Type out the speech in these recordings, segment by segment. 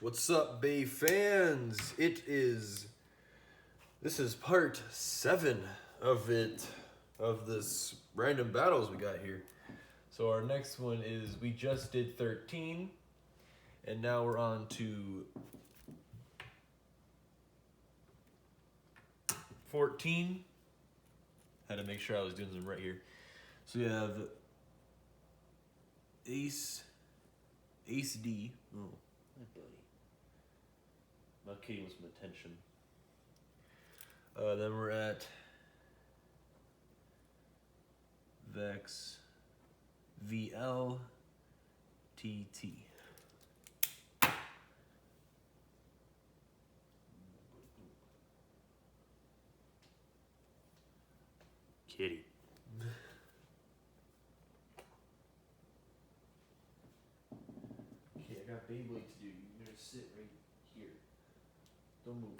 What's up, Bay fans? This is part 7 of this random battles we got here. So our next one is, we just did 13, and now we're on to 14. Had to make sure I was doing them right here. So you have Ace D. Oh, my buddy. Not kidding with some attention. Then we're at Vex VL TT. Kitty. Okay, I got beyblade to do. You're gonna sit right here. Don't move.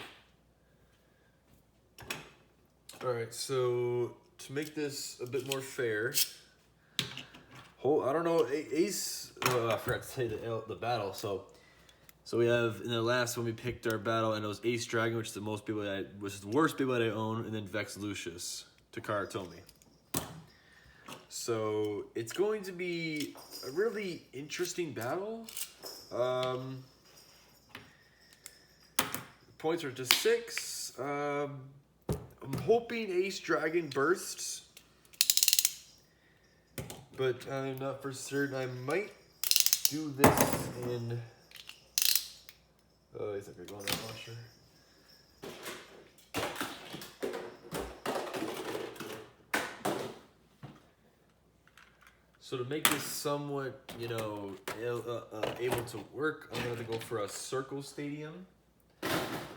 Alright, so to make this a bit more fair, I don't know, Ace, I forgot to say the battle. So we have, in the last one we picked our battle, and it was Ace Dragon, which is the worst Beyblade I own, and then Vex Lucius, Takara Tomy. So it's going to be a really interesting battle. Points are just 6. I'm hoping Ace Dragon bursts, but I'm not for certain. I might do this in. Oh, he's not gonna go in that washer. So to make this somewhat, able to work, I'm gonna go for a circle stadium,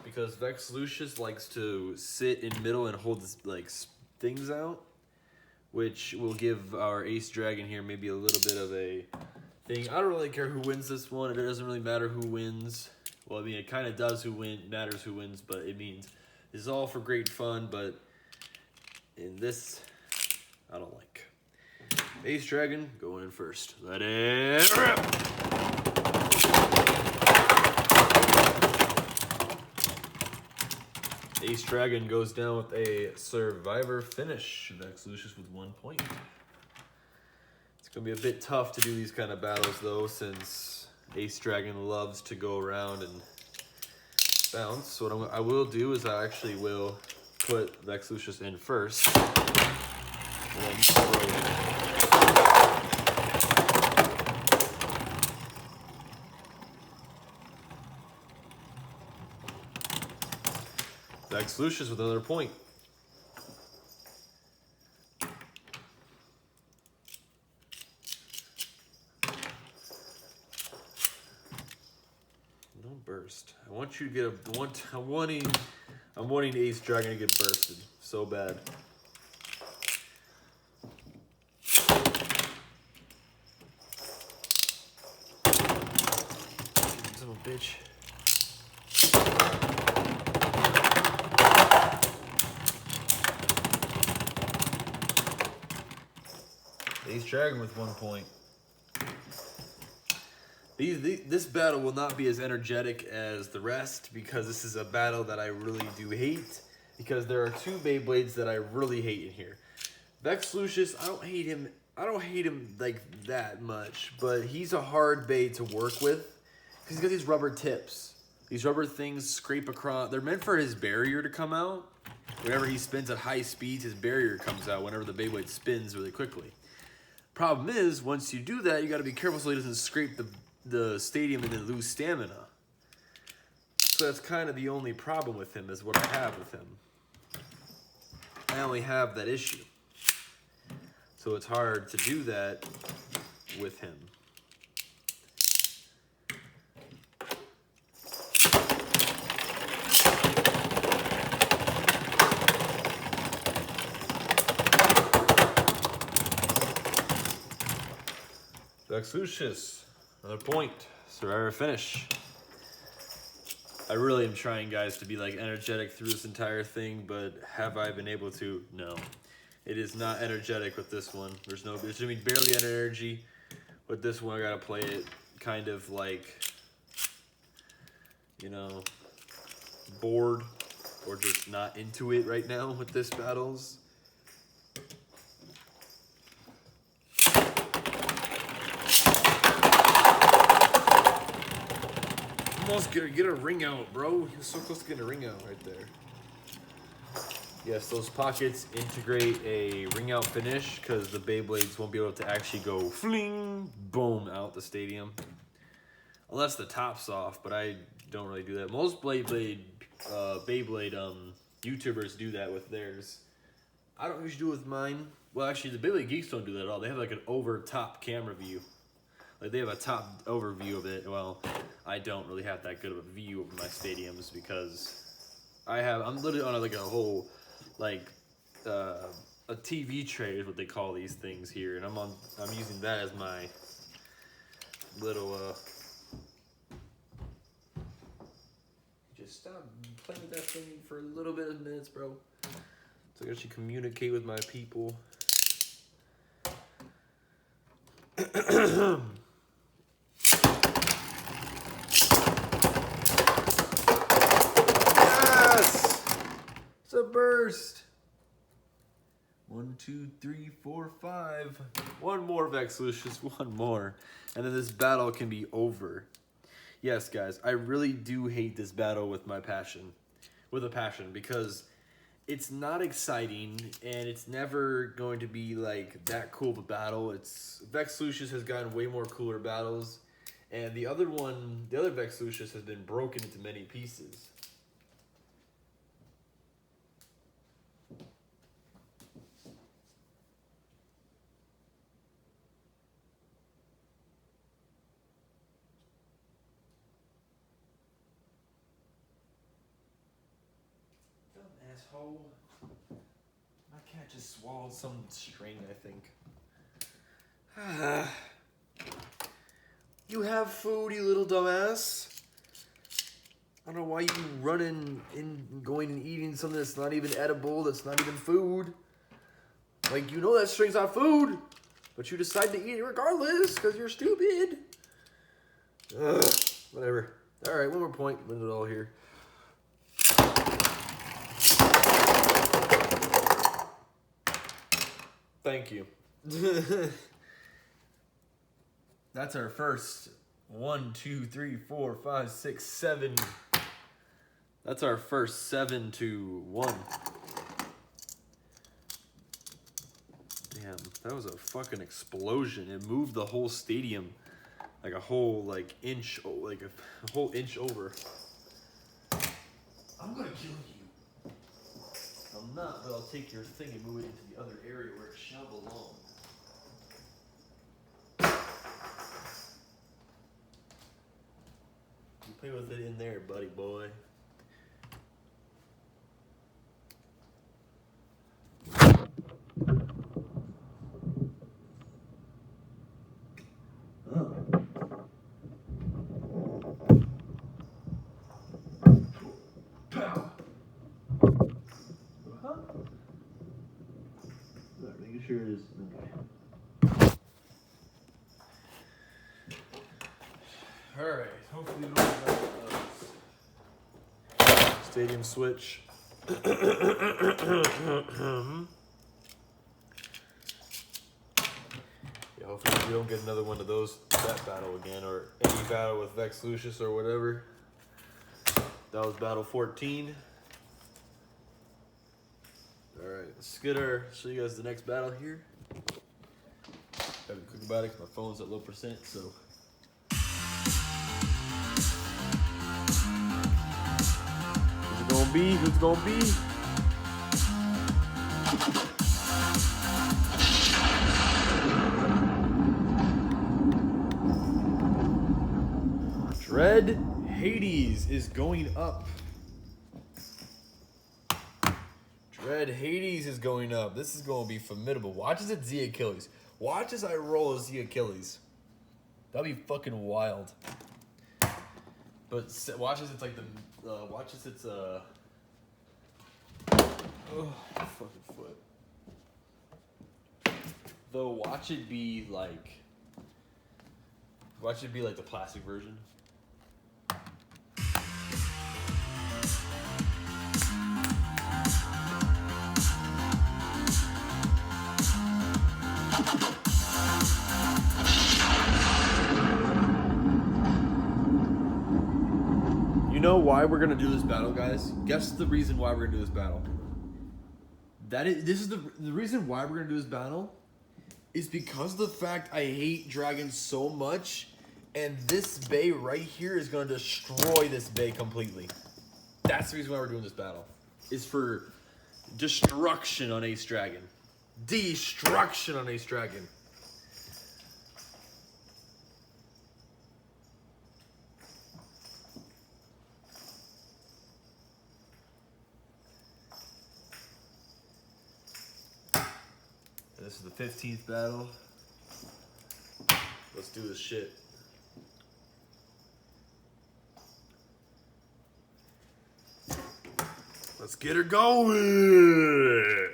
because Vex Lucius likes to sit in middle and hold things out, which will give our Ace Dragon here maybe a little bit of a thing. I don't really care who wins this one. It doesn't really matter who wins. Well, I mean, it kind of does matters who wins, but it means it's all for great fun. But in this, I don't like. Ace Dragon going in first. Let it rip. Ace Dragon goes down with a survivor finish. Vex Lucius with 1 point. It's going to be a bit tough to do these kind of battles, though, since Ace Dragon loves to go around and bounce. So what I will do is I actually will put Vex Lucius in first. And then throw it. Vex Lucius with another point. Don't burst. I want you to get I'm wanting Ace Dragon to get bursted so bad. Son of a bitch. Ace Dragon with 1 point. This battle will not be as energetic as the rest, because this is a battle that I really do hate, because there are 2 Beyblades that I really hate in here. Vex Lucius, I don't hate him like that much, but he's a hard Bay to work with, because he's got these rubber tips. These rubber things scrape across. They're meant for his barrier to come out. Whenever he spins at high speeds, his barrier comes out whenever the Beyblade spins really quickly. Problem is, once you do that, you got to be careful so he doesn't scrape the stadium and then lose stamina. So that's kind of the only problem with him, is what I have with him. I only have that issue. So it's hard to do that with him. Vex Lucius, another point. Survivor finish. I really am trying, guys, to be energetic through this entire thing, but have I been able to? No. It is not energetic with this one. There's gonna be barely any energy. With this one, I gotta play it kind of like you know, bored or just not into it right now with this battles. Almost gonna get a ring out, bro. You're so close to getting a ring out right there. Yes, those pockets integrate a ring out finish because the Beyblades won't be able to actually go fling, boom, out the stadium. Unless the top's off, but I don't really do that. Most Beyblade YouTubers do that with theirs. I don't usually do it with mine. Well, actually, the Beyblade Geeks don't do that at all. They have like an over-top camera view. Like, they have a top overview of it. Well, I don't really have that good of a view of my stadiums because I'm literally on like a whole, like, a TV tray is what they call these things here, and I'm using that as my little, just stop playing with that thing for a little bit of minutes, bro. So I can actually communicate with my people. It's a burst. 1, 2, 3, 4, 5. One more, Vex Lucius, one more. And then this battle can be over. Yes, guys, I really do hate this battle with a passion, because it's not exciting and it's never going to be like that cool of a battle. Vex Lucius has gotten way more cooler battles, and the other Vex Lucius has been broken into many pieces. Asshole. My cat just swallowed some string, I think. You have food, you little dumbass. I don't know why you running and going and eating something that's not even edible, that's not even food. Like, you know that string's not food, but you decide to eat it regardless because you're stupid. Whatever. All right, one more point. Win it all here. Thank you. That's our first 1, 2, 3, 4, 5, 6, 7. That's our first 7-1. Damn, that was a fucking explosion. It moved the whole stadium like a whole inch, like a whole inch over. I'm gonna kill you. I'm not, but I'll take your thing and move it into the other area where it shall belong. You play with it in there, buddy boy. Sure it is. Okay. Alright, hopefully we don't have stadium switch. Yeah, hopefully we don't get another one of that battle again, or any battle with Vex Lucius or whatever. That was battle 14. Alright, let's show you guys the next battle here. Gotta be quick about it because my phone's at low %, so. Who's it gonna be? Who's it gonna be? Dread Hades is going up. Red Hades is going up. This is going to be formidable. Watch as it's Z Achilles. Watch as I roll a Z Achilles. That'll be fucking wild. But watch as it's like watch as it's oh, fucking foot. Though watch it be like the plastic version. You know why we're gonna do this battle, guys? Guess the reason why we're gonna do this battle. This is the reason why we're gonna do this battle is because of the fact I hate dragons so much, and this bay right here is gonna destroy this bay completely. That's the reason why we're doing this battle. Is for destruction on Ace Dragon. Destruction on Ace Dragon. This is the 15th battle. Let's do this shit. Let's get her going.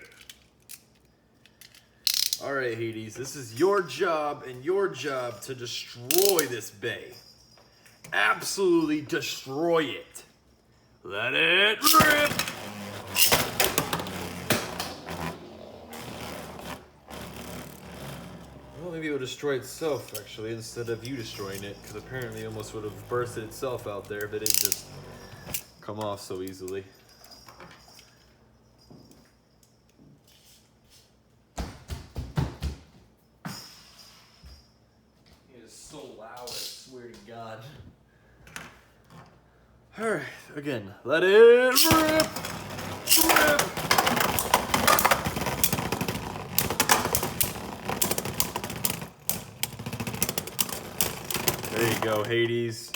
All right, Hades, this is your job and your job to destroy this bay. Absolutely destroy it. Let it rip. Well, maybe it'll destroy itself, actually, instead of you destroying it, because apparently it almost would have bursted itself out there if it didn't just come off so easily. It is so loud, I swear to God. Alright, again, let it rip! Rip! There you go, Hades.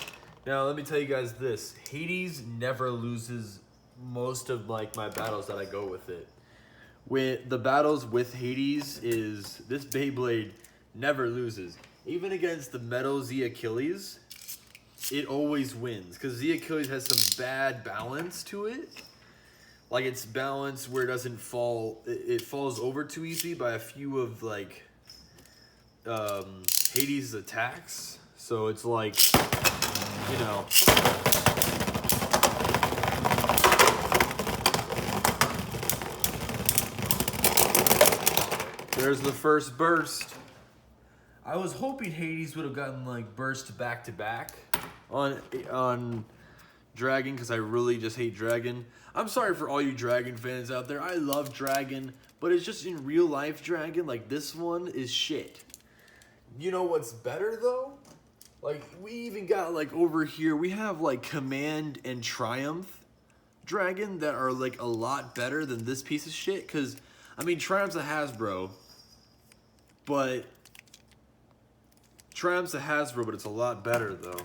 Now, let me tell you guys this. Hades never loses most of like my battles that I go with it. With the battles with Hades is this Beyblade never loses. Even against the Metal Z Achilles, it always wins. Because Z Achilles has some bad balance to it. Like it's balanced where it doesn't fall, it falls over too easy by a few of like Hades' attacks. So it's like, you know. There's the first burst. I was hoping Hades would have gotten like burst back to back on Dragon, because I really just hate Dragon. I'm sorry for all you Dragon fans out there. I love Dragon, but it's just in real life Dragon, like this one is shit. You know what's better though? Like, we even got, like, over here, we have, like, Command and Triumph Dragon that are, like, a lot better than this piece of shit. Because, I mean, Triumph's a Hasbro, but it's a lot better, though.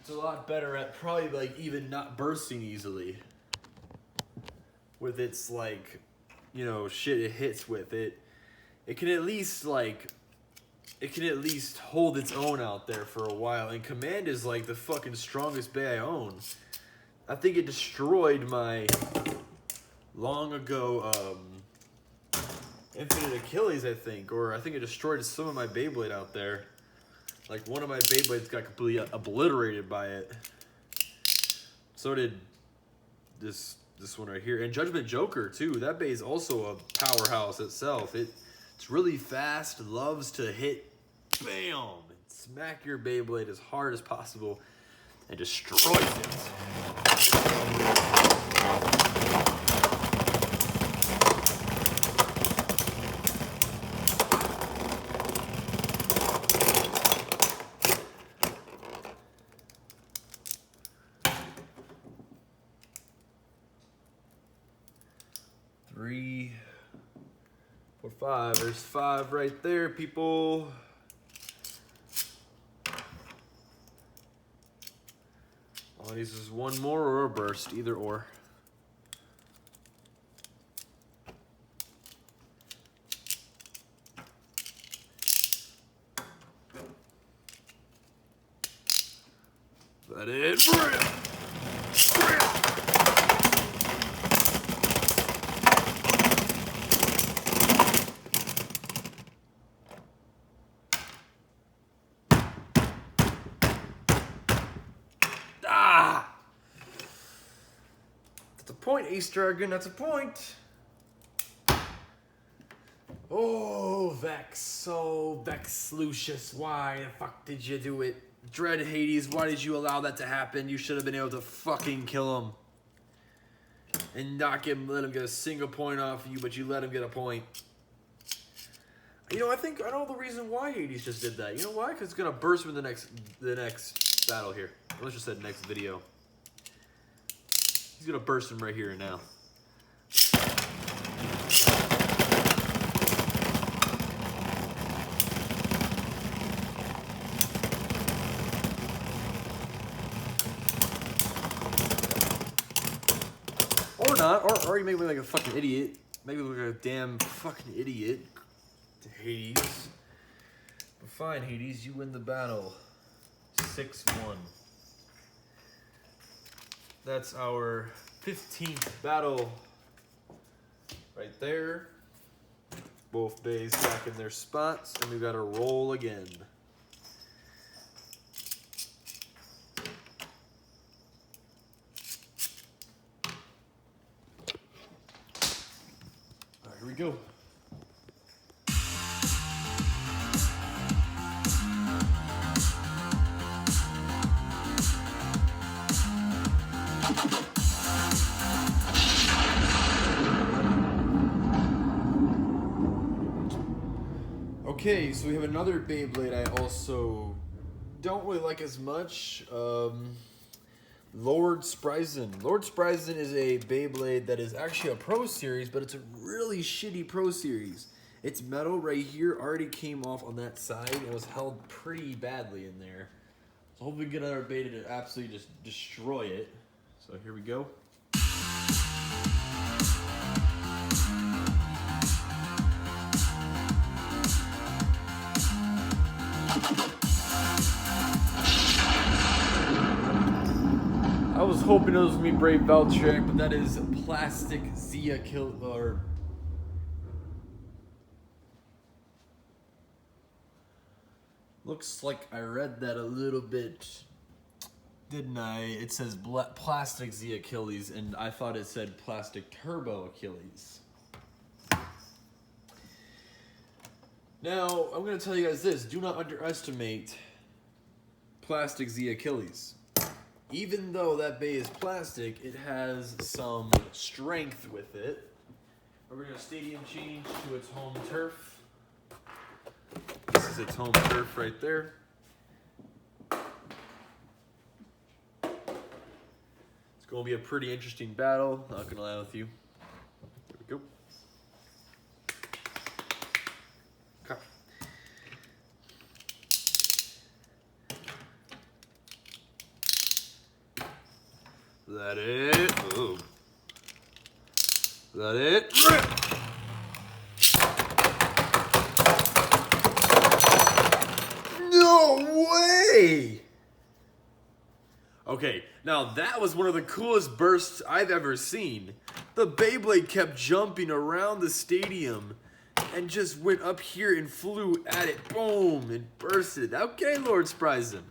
It's a lot better at probably, like, even not bursting easily. With its, like, you know, shit it hits with. It can at least, like... It can at least hold its own out there for a while. And Command is like the fucking strongest bay I own. I think it destroyed my long ago Infinite Achilles, I think. Or I think it destroyed some of my Beyblade out there. Like one of my Beyblades got completely obliterated by it. So did this one right here. And Judgment Joker too. That bay is also a powerhouse itself. It's really fast, loves to hit, bam, and smack your Beyblade as hard as possible and destroys it. Three, 4, 5. There's 5 right there, people. All these is one more or a burst, either or. Let it rip. That's a point, Ace Dragon. That's a point. Oh, Vex. Oh, Vex Lucius. Why the fuck did you do it? Dread Hades, why did you allow that to happen? You should have been able to fucking kill him. And not let him get a single point off of you, but you let him get a point. You know, I know the reason why Hades just did that. You know why? Because it's gonna burst him in the next battle here. Let's just say next video. He's gonna burst him right here and now. Or not, or you make me like a fucking idiot. Make me look like a damn fucking idiot. Hades. But fine, Hades, you win the battle. 6-1. That's our 15th battle right there. Both bays back in their spots, and we gotta roll again. All right, here we go. Okay, so we have another Beyblade I also don't really like as much. Lord Spryzen. Lord Spryzen is a Beyblade that is actually a Pro Series, but it's a really shitty Pro Series. Its metal right here already came off on that side and was held pretty badly in there. So hopefully we get another beta to absolutely just destroy it. So here we go. I was hoping it was gonna be Brave Valtryek, but that is Plastic Zia Kill or looks like I read that a little bit, didn't I? It says Plastic Zia Achilles, and I thought it said Plastic Turbo Achilles. Now, I'm gonna tell you guys this: do not underestimate Plastic Zia Achilles. Even though that bay is plastic, it has some strength with it. We're gonna stadium change to its home turf. This is its home turf right there. It's gonna be a pretty interesting battle, not gonna lie with you. There we go. Okay. That it. Oh. That it. No way! Okay, now that was one of the coolest bursts I've ever seen. The Beyblade kept jumping around the stadium and just went up here and flew at it. Boom! And bursted. Okay, Lord Spryzen.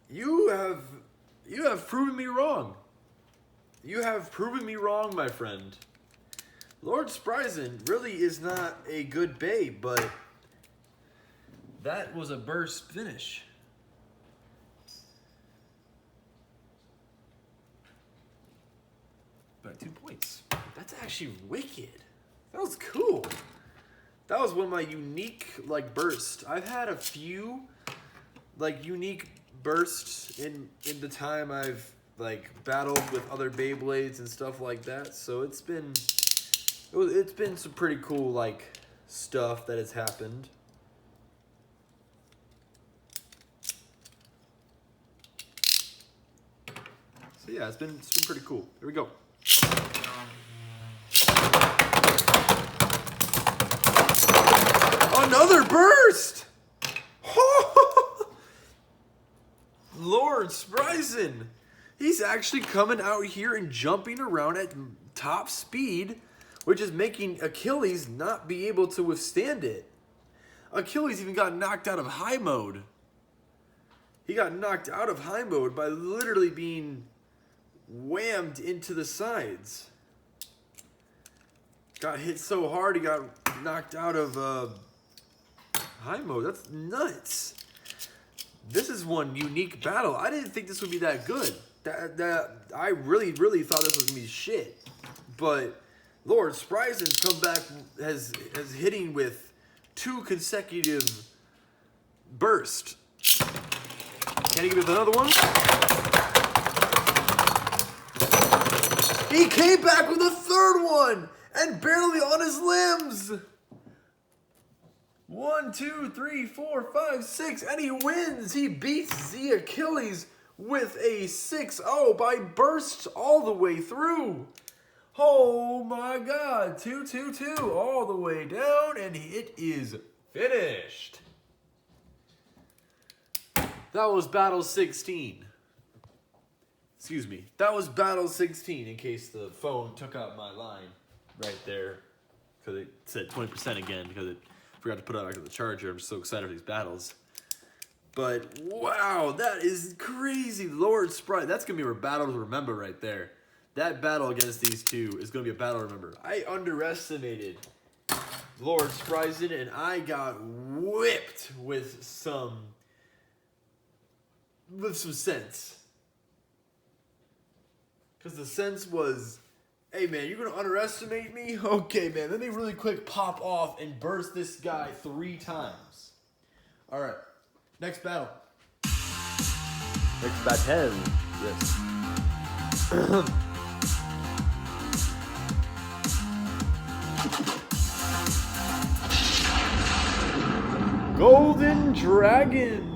You have proven me wrong. You have proven me wrong, my friend. Lord Spryzen really is not a good bay, but that was a burst finish. By 2 points. That's actually wicked. That was cool. That was one of my unique bursts. I've had a few unique bursts in the time I've battled with other Beyblades and stuff like that. So it's been some pretty cool stuff that has happened. So yeah, it's been pretty cool. Here we go. Another burst! Lord Spryzen! He's actually coming out here and jumping around at top speed, which is making Achilles not be able to withstand it. Achilles even got knocked out of high mode. He got knocked out of high mode by literally being whammed into the sides. Got hit so hard he got knocked out of high mode. That's nuts. This is one unique battle. I didn't think this would be that good. I really thought this was gonna be shit. But Lord Spryzen's come back has hitting with 2 consecutive bursts. Can he give it another one? He came back with a 3rd one and barely on his limbs. 1, 2, 3, 4, 5, 6, and he wins. He beats the Achilles with a 6-0 by bursts all the way through. Oh my God, 2, 2, 2 all the way down, and it is finished. That was battle 16. Excuse me. That was battle 16, in case the phone took out my line right there. Because it said 20% again, because it forgot to put it back on the charger. I'm so excited for these battles. But, wow, that is crazy. Lord Sprite, that's going to be a battle to remember right there. That battle against these two is going to be a battle to remember. I underestimated Lord Spryzen, and I got whipped with some sense. Because the sense was, hey man, you're going to underestimate me? Okay man, let me really quick pop off and burst this guy 3 times. Alright, next battle. Next battle, yes. Golden Dragon.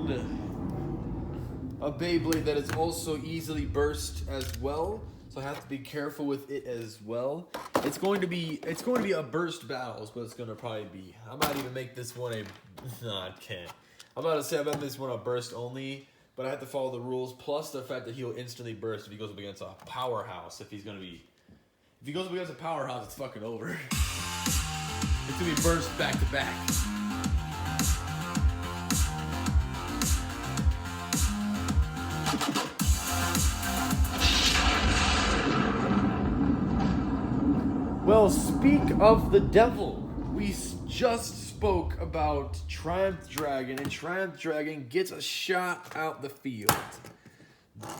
A Beyblade that is also easily burst as well. So I have to be careful with it as well. It's going to be a burst battle is what it's going to probably be. I might even make this one a... No, I can't. I'm about to say I bet this one a burst only, but I have to follow the rules, plus the fact that he'll instantly burst if he goes up against a powerhouse. If he goes up against a powerhouse, it's fucking over. It's going to be burst back to back. Well, speak of the devil. We just spoke about Triumph Dragon, and Triumph Dragon gets a shot out the field.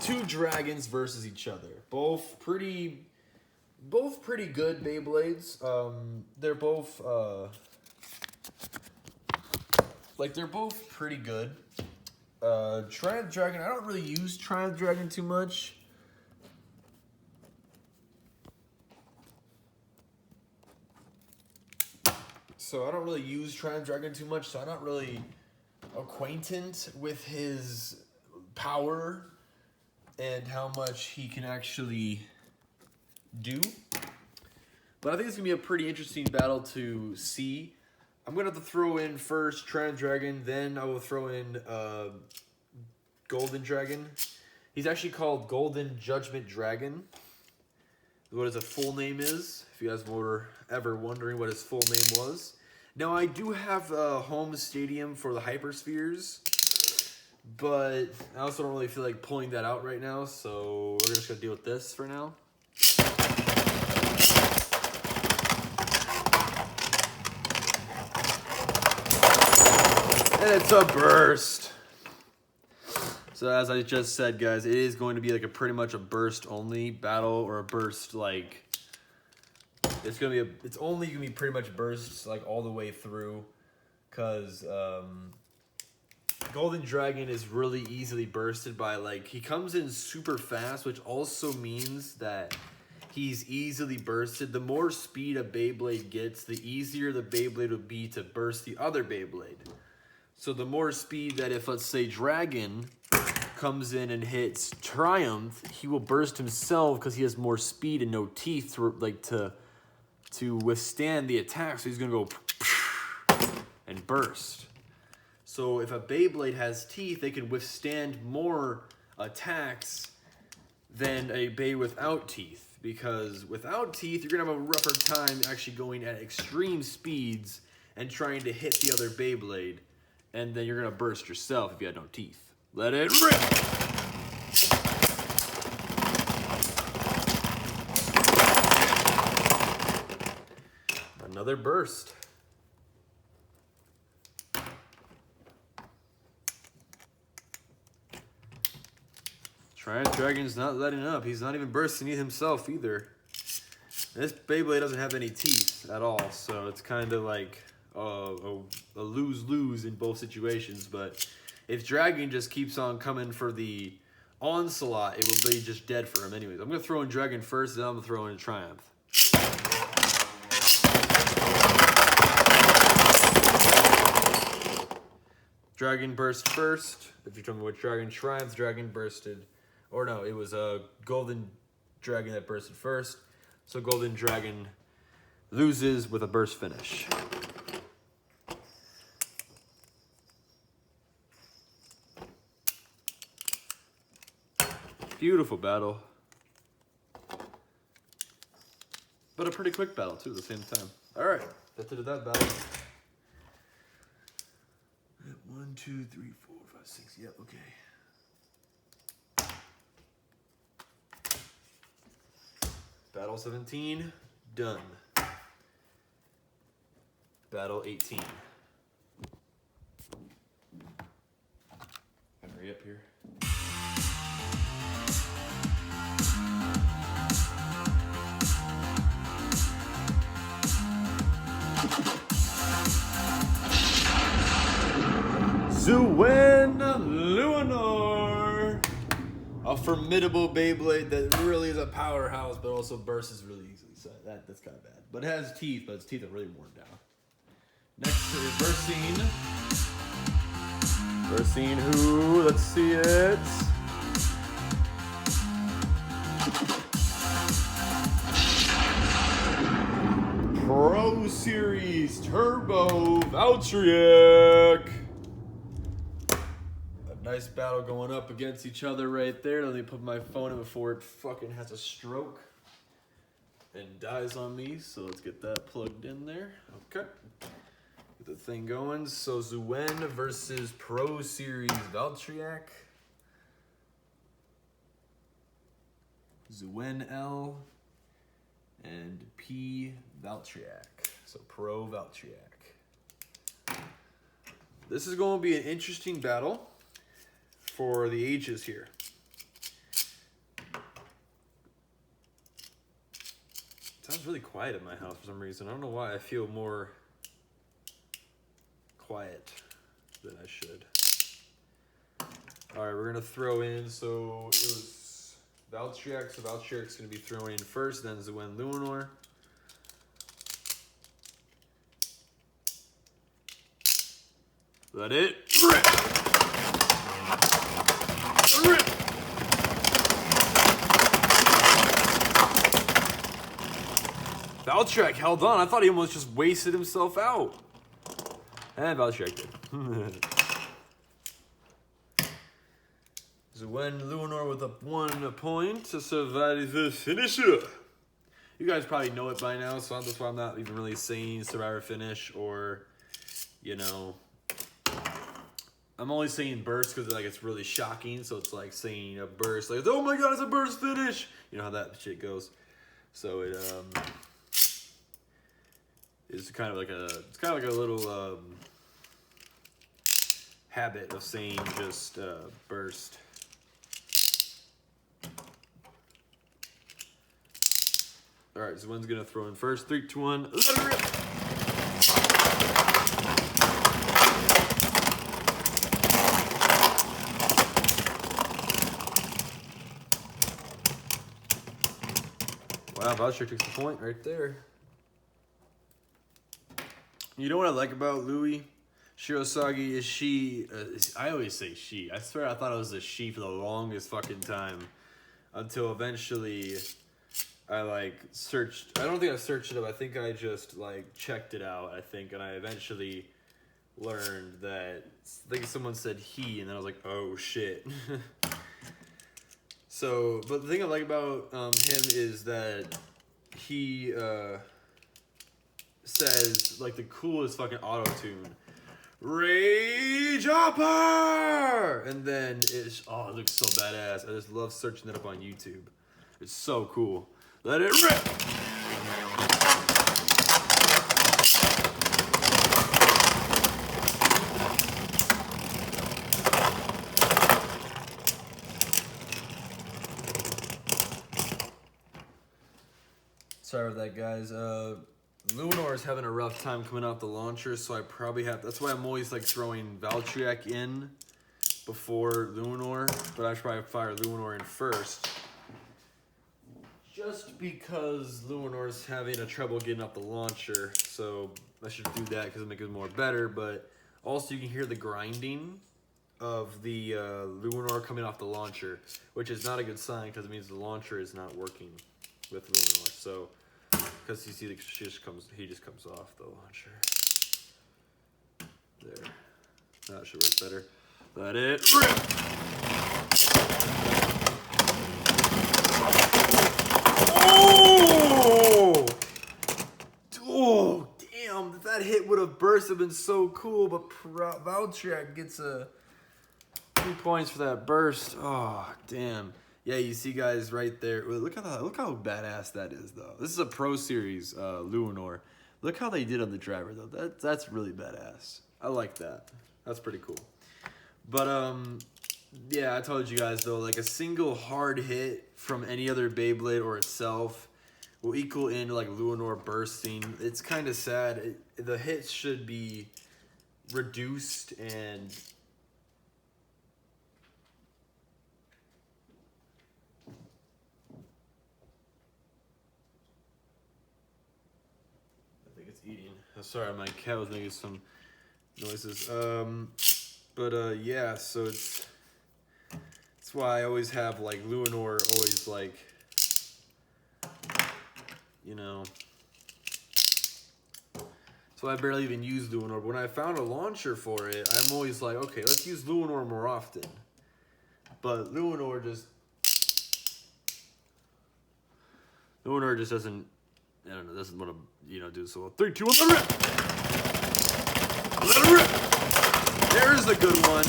2 dragons versus each other. Both pretty good Beyblades. They're both they're both pretty good. Triumph Dragon, I don't really use Triumph Dragon too much. So I don't really use Triumph Dragon too much, so I'm not really acquainted with his power and how much he can actually do. But I think it's going to be a pretty interesting battle to see. I'm going to have to throw in first Triumph Dragon, then I will throw in Golden Dragon. He's actually called Golden Judgment Dragon. What his full name is, if you guys were ever wondering what his full name was. Now, I do have a home stadium for the Hyperspheres, but I also don't really feel like pulling that out right now, so we're just going to deal with this for now. And it's a burst. So as I just said, guys, it is going to be like a pretty much a burst only battle, or a burst like it's only gonna be pretty much bursts like all the way through, because Golden Dragon is really easily bursted by, like, he comes in super fast, which also means that he's easily bursted. The more speed a Beyblade gets, the easier the Beyblade would be to burst the other Beyblade. So the more speed that, if let's say Dragon comes in and hits Triumph, he will burst himself because he has more speed and no teeth to withstand the attack. So he's gonna go and burst. So if a Beyblade has teeth, they can withstand more attacks than a Bey without teeth. Because without teeth, you're gonna have a rougher time actually going at extreme speeds and trying to hit the other Beyblade. And then you're gonna burst yourself if you had no teeth. Let it rip! Another burst. Triumph Dragon's not letting up. He's not even bursting himself either. This Beyblade doesn't have any teeth at all, so it's kind of like a lose-lose in both situations. But if Dragon just keeps on coming for the onslaught, it will be just dead for him anyways. I'm going to throw in Dragon first, then I'm going to throw in Triumph. Dragon burst first. If you tell me what Dragon Triumph, Dragon bursted. Or no, it was a Golden Dragon that bursted first. So Golden Dragon loses with a burst finish. Beautiful battle. But a pretty quick battle too at the same time. Alright, that's it of that battle. 1, 2, 3, 4, 5, 6. Yep, okay. Battle 17, done. Battle 18. Hurry up here. Lunar, a formidable Beyblade that really is a powerhouse, but also bursts really easily. So that's kind of bad. But it has teeth, but its teeth are really worn down. Next is Versine. Versine, who? Let's see it. Pro Series Turbo Valtryek. Nice battle going up against each other right there. Let me put my phone in before it fucking has a stroke and dies on me. So let's get that plugged in there. Okay. Get the thing going. So Zuen versus Pro Series Valtryek. Zuen L and P Valtryek. So Pro Valtryek. This is going to be an interesting battle for the ages here. It sounds really quiet in my house for some reason. I don't know why. I feel more quiet than I should. All right, we're gonna throw in. So it was Valtryek. So Valtryek's gonna be thrown in first, then Zuen Lunar. Let it rip. Valtryek held on. I thought he almost just wasted himself out. And Valtryek did. Zuen Lunar with a 1 point to survive the finisher. You guys probably know it by now, so that's why I'm not even really saying survivor finish or, you know, I'm only saying burst because like it's really shocking. So it's like saying a burst, like, oh my god, it's a burst finish. You know how that shit goes. So it is kind of like a little habit of saying just burst. All right, so one's gonna throw in first. 3, 2, 1. Let it rip. Wow, Valtryek takes the point right there. You know what I like about Louie Shirosagi is she, I always say she. I swear I thought it was a she for the longest fucking time. Until eventually I like searched, I don't think I searched it up. I think I just like checked it out, I think. And I eventually learned that, I think someone said he, and then I was like, oh shit. So, but the thing I like about him is that he says like the coolest fucking auto-tune. Rage Hopper! And then it's, oh, it looks so badass. I just love searching it up on YouTube. It's so cool. Let it rip! Sorry about that, guys. Luminor is having a rough time coming out the launcher, so I probably have. That's why I'm always like throwing Valtryek in before Luminor, but I should probably fire Luminor in first. Just because Luminor is having a trouble getting up the launcher, so I should do that because it'll make it more better. But also, you can hear the grinding of the Luminor coming off the launcher, which is not a good sign because it means the launcher is not working with Luminor. So, because you see, he just comes off the launcher. There, that should work better. Let it rip. Oh! Oh, damn! If that hit would have burst, it'd been so cool. But Valtryek gets 2 points for that burst. Oh, damn! Yeah, you see, guys, right there. Look how badass that is, though. This is a Pro Series Luminor. Look how they did on the driver, though. That's really badass. I like that. That's pretty cool. But yeah, I told you guys though, like a single hard hit from any other Beyblade or itself will equal into like Luminor bursting. It's kind of sad. The hits should be reduced and I think it's eating. Oh, sorry, my cat was making some noises. Yeah, so that's why I always have like Luminor always like, you know, so I barely even use Luminor. But when I found a launcher for it, I'm always like, okay, let's use Luminor more often. But Luminor just doesn't, I don't know, doesn't want to, you know, do so well. 3, 2, 1, let it rip! Let it rip! There's a good one.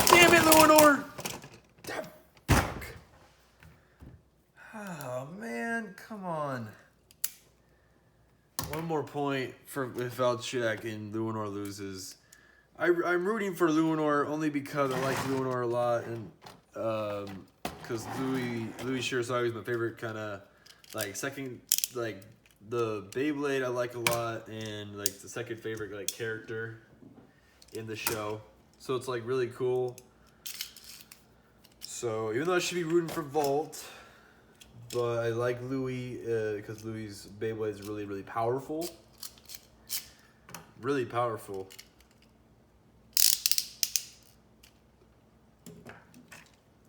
Damn it, Luminor! Fuck. Oh, man, come on. One more point for if Valtryek and Luminor loses. I'm rooting for Luminor only because I like Luminor a lot, and because Louis Shirosawa is my favorite kind of like second, like the Beyblade I like a lot, and like the second favorite like character in the show. So it's like really cool. So even though I should be rooting for Volt, but I like Louis because Louis' Beyblade is really, really powerful. Really powerful.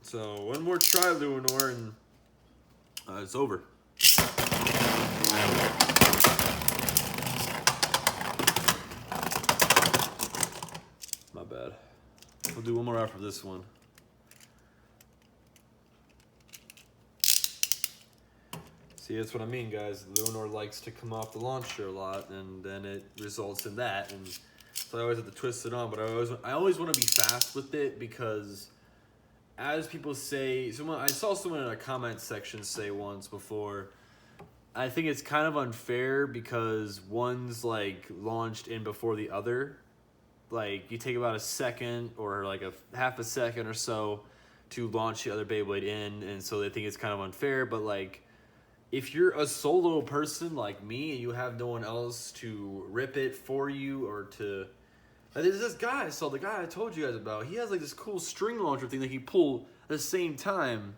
So one more try, Luminor, and it's over. My bad. We'll do one more after this one. See, that's what I mean, guys. Luminor likes to come off the launcher a lot, and then it results in that. And so I always have to twist it on, but I always want to be fast with it because, as people say, I saw someone in a comment section say once before, I think it's kind of unfair because one's like launched in before the other. Like you take about a second or like a half a second or so to launch the other Beyblade in, and so they think it's kind of unfair. But like, if you're a solo person like me and you have no one else to rip it for you or to, there's this guy I saw, the guy I told you guys about. He has like this cool string launcher thing that he pull at the same time,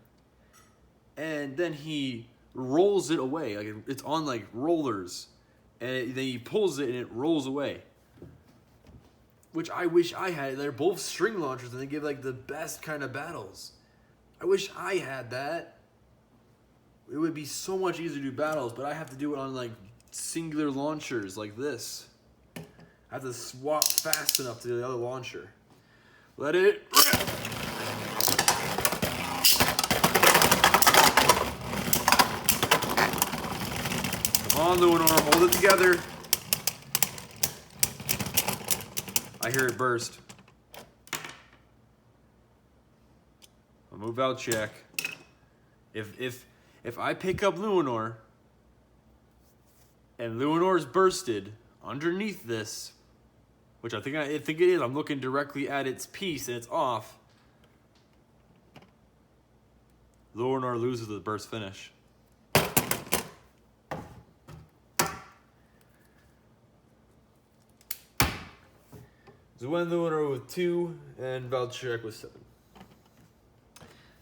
and then he rolls it away. Like it's on like rollers, and then he pulls it and it rolls away. Which I wish I had. They're both string launchers and they give like the best kind of battles. I wish I had that. It would be so much easier to do battles, but I have to do it on like singular launchers like this. I have to swap fast enough to the other launcher. Let it rip! Come on, Luminor, hold it together. I hear it burst. I'll move out check. If I pick up Luminor and Luminor's bursted underneath this, which I think it is, I'm looking directly at its piece and it's off. Lunar loses the burst finish. Zwen Lunar with 2 and Valtrek with 7.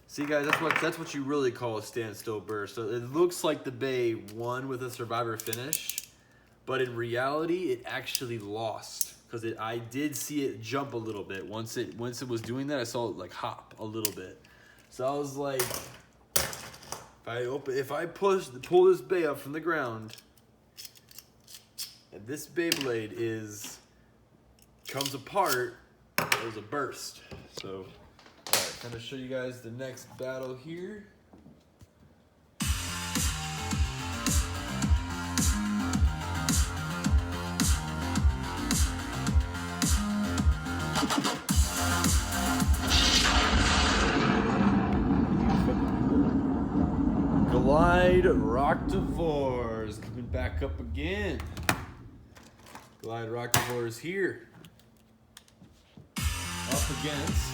See, guys, that's what you really call a standstill burst. So it looks like the Bay won with a survivor finish, but in reality, it actually lost because I did see it jump a little bit. Once it was doing that, I saw it like hop a little bit. So I was like, if I pull this Bay up from the ground, and this Beyblade comes apart, it was a burst. So. Alright, I'm going to show you guys the next battle here. Glide Roctivores coming back up again. Glide Roctivores here. Up against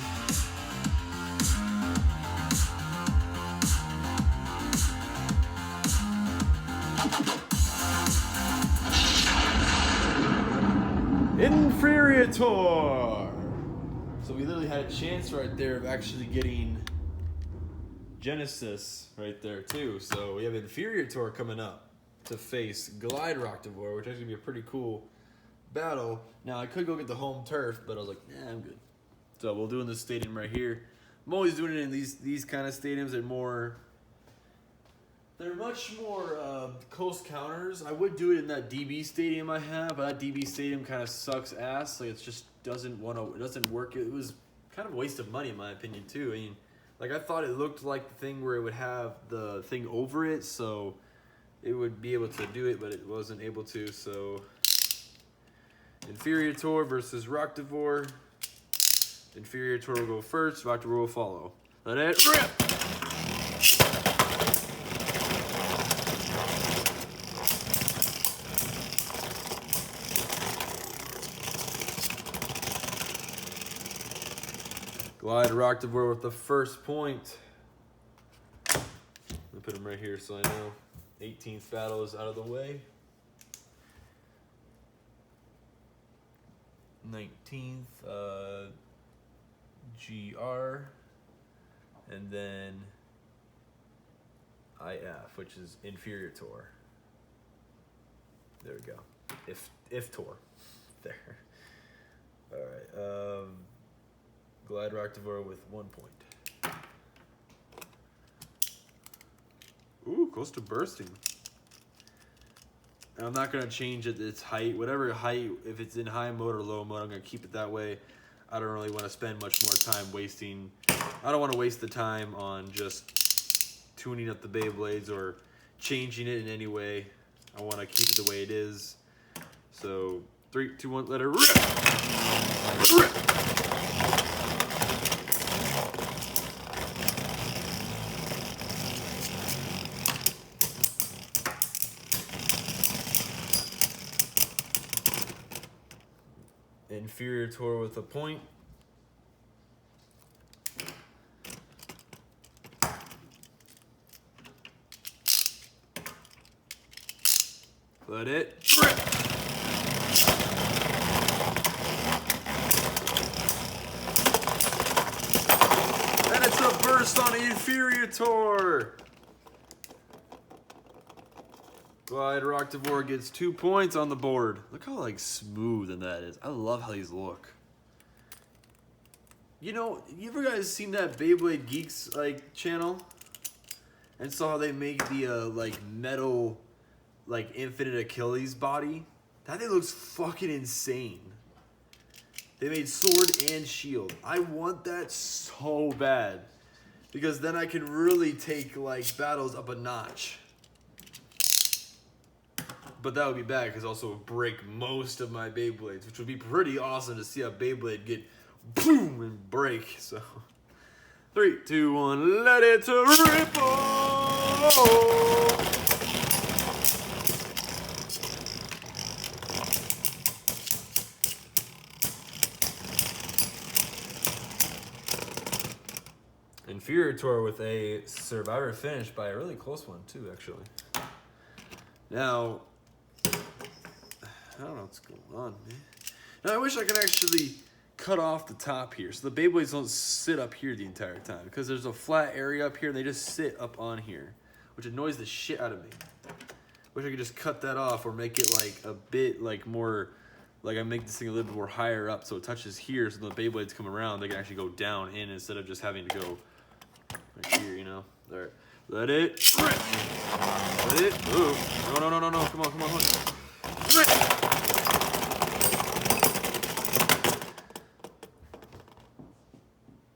Inferior-tor! So we literally had a chance right there of actually getting Genesis right there too. So we have Inferior-tor coming up to face Glide Roctivore, which is going to be a pretty cool battle. Now I could go get the home turf, but I was like, nah, I'm good. So we'll do in this stadium right here. I'm always doing it in these kind of stadiums. They're much more close counters. I would do it in that DB stadium I have, but that DB stadium kind of sucks ass. Like it just doesn't work. It was kind of a waste of money in my opinion too. I mean, like I thought it looked like the thing where it would have the thing over it, so it would be able to do it, but it wasn't able to. So Inferior-tor versus Roctivore. Inferior-tor will go first. Roctivore will follow. Let it rip. Glide Roctivore with the first point. I'm gonna put him right here so I know. 18th battle is out of the way. 19th, GR, and then IF, which is Inferior-tor. There we go. If Tor. There. All right. Glide Roctivore with 1 point. Ooh, close to bursting. And I'm not going to change its height. Whatever height, if it's in high mode or low mode, I'm going to keep it that way. I don't really want to spend much more time wasting. I don't want to waste the time on just tuning up the Beyblades or changing it in any way. I want to keep it the way it is. So, 3, 2, 1, let it rip! Rip! Inferior-tor with a point. Let it rip. And it's a burst on Inferior-tor. Glide Roctivore gets 2 points on the board. Look how like smooth and that is. I love how these look. You know, you ever guys seen that Beyblade Geeks like channel? And saw how they make the like metal like Infinite Achilles body? That thing looks fucking insane. They made sword and shield. I want that so bad. Because then I can really take like battles up a notch. But that would be bad because also would break most of my Beyblades, which would be pretty awesome to see a Beyblade get boom and break. So 3, 2, 1, let it ripple. Inferior with a survivor finish by a really close one too, actually. Now, I don't know what's going on, man. Now I wish I could actually cut off the top here so the Beyblades don't sit up here the entire time, because there's a flat area up here and they just sit up on here, which annoys the shit out of me. Wish I could just cut that off or make it like a bit like more, like I make this thing a little bit more higher up so it touches here, so the Beyblades come around, they can actually go down in instead of just having to go right here, you know. There. Let it rip. Let it move. No. Come on. Rip.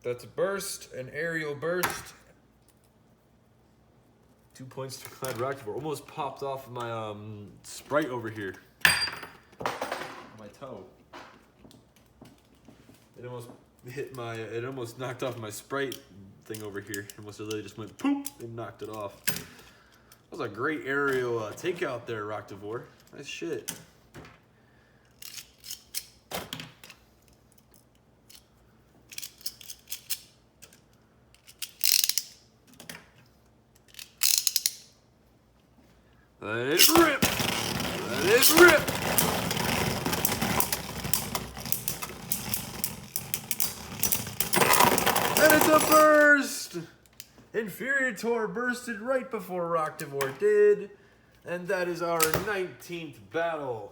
That's a burst, an aerial burst. 2 points to Clyde Rockford. Almost popped off my Sprite over here. My toe. It almost hit my, it almost knocked off my Sprite thing over here. Almost literally just went poop and knocked it off. That was a great aerial takeout there, Rocktivore. Nice shit. Let it rip! Let it rip! And it's a burst! Inferior bursted right before Rocktivore did. And that is our 19th battle.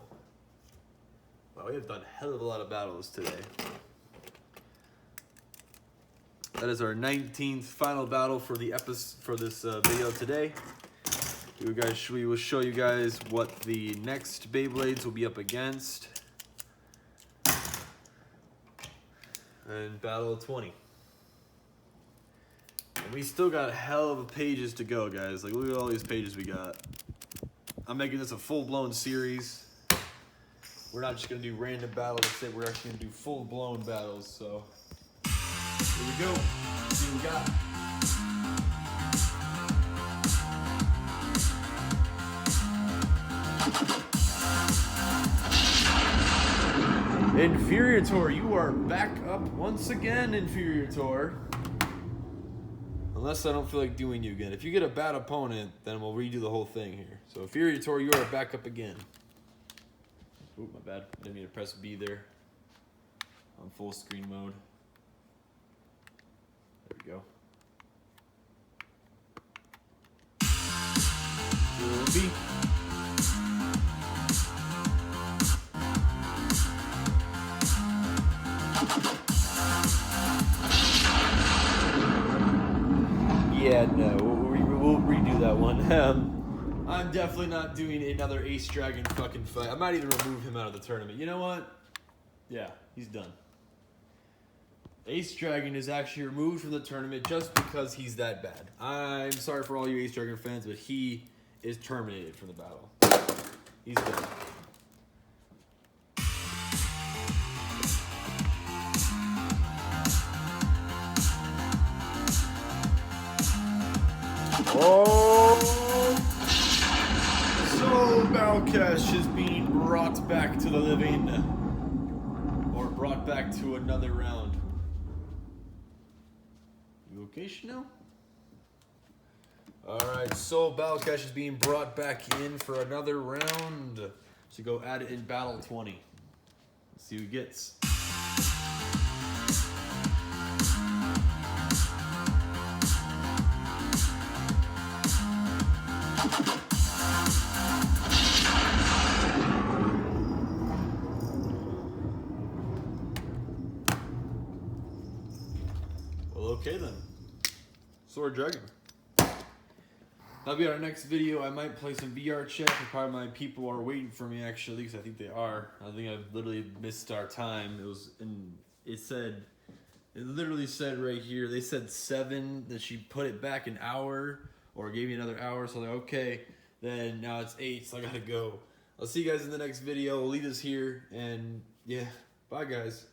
Wow, we have done a hell of a lot of battles today. That is our 19th final battle for the episode, for this video today. We will show you guys what the next Beyblades will be up against. And battle 20. And we still got a hell of a pages to go, guys. Like, look at all these pages we got. I'm making this a full-blown series. We're not just gonna do random battles, instead we're actually gonna do full-blown battles, so here we go. Let's see what we got. Inferior, you are back up once again, Inferior. Unless I don't feel like doing you again. If you get a bad opponent, then we'll redo the whole thing here. So Inferior, you are back up again. Oop, my bad. I didn't mean to press B there. On full screen mode. There we go. B. Yeah, no, we'll redo that one. I'm definitely not doing another Ace Dragon fucking fight. I might even remove him out of the tournament. You know what? Yeah, he's done. Ace Dragon is actually removed from the tournament just because he's that bad. I'm sorry for all you Ace Dragon fans, but he is terminated from the battle. He's done. Oh! So Balkesh is being brought back to the living. Or brought back to another round. You okay, Chanel? Alright, so Balkesh is being brought back in for another round. So go add it in battle 20. Let's see who gets. Well, okay then. Sword Dragon. That'll be our next video. I might play some VR chat, and probably my people are waiting for me actually, because I think they are. I think I've literally missed our time. It literally said right here, they said 7, that she put it back an hour, or gave me another hour, so I'm like, okay, then now it's 8, so I gotta go. I'll see you guys in the next video. We'll leave this here, and yeah, bye guys.